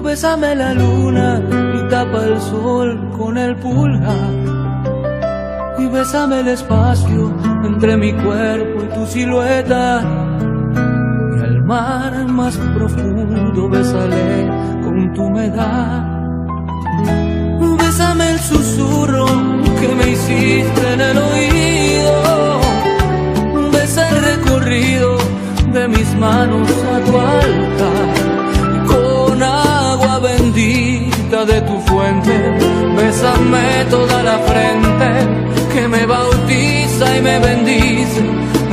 Bésame la luna y tapa el sol con el pulgar. Y bésame el espacio entre mi cuerpo y tu silueta. Y al mar más profundo bésale con tu humedad. Bésame el susurro que me hiciste en el oído. Besa el recorrido de mis manos a tu altar. Con agua bendita de tu fuente, bésame toda la frente que me bautiza y me bendice.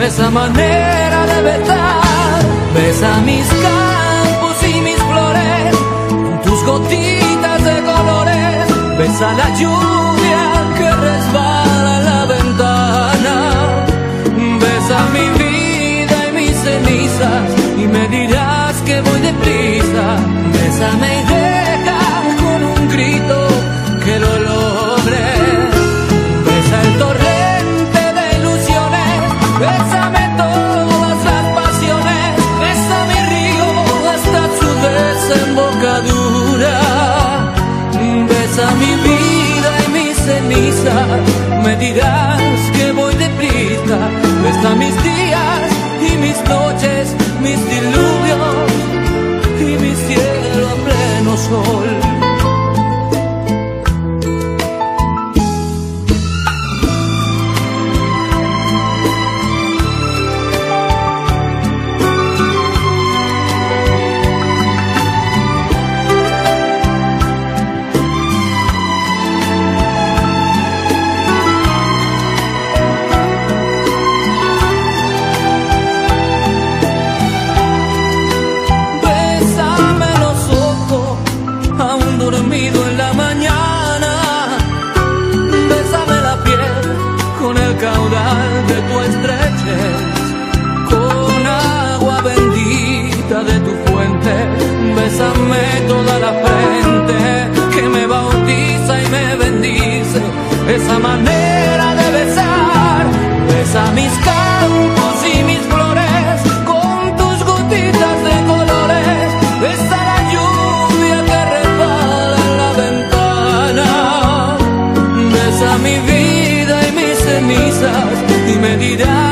Esa manera de besar, besa mis campos y mis flores, con tus gotitas de colores. Besa la lluvia que resbala en la ventana. Besa mi vida y mis cenizas y me dirás que voy deprisa. Bésame y deja con un grito que lo logre. Besa el torrente de ilusiones. Bésame todas las pasiones. Besa mi río hasta su desembocadura. Besa mi vida y mis cenizas. Me dirás que voy deprisa. Besa mis días y mis noches, mis diluvios y mi cielo a pleno sol. Dormido en la mañana, bésame la piel con el caudal de tu estrechez, con agua bendita de tu fuente, bésame toda la frente que me bautiza y me bendice. Esa manera de besar, besa mis campos y mis flores, con tus gotitas de colores. Besa la lluvia que resbala en la ventana. Besa mi vida y mis cenizas y me dirás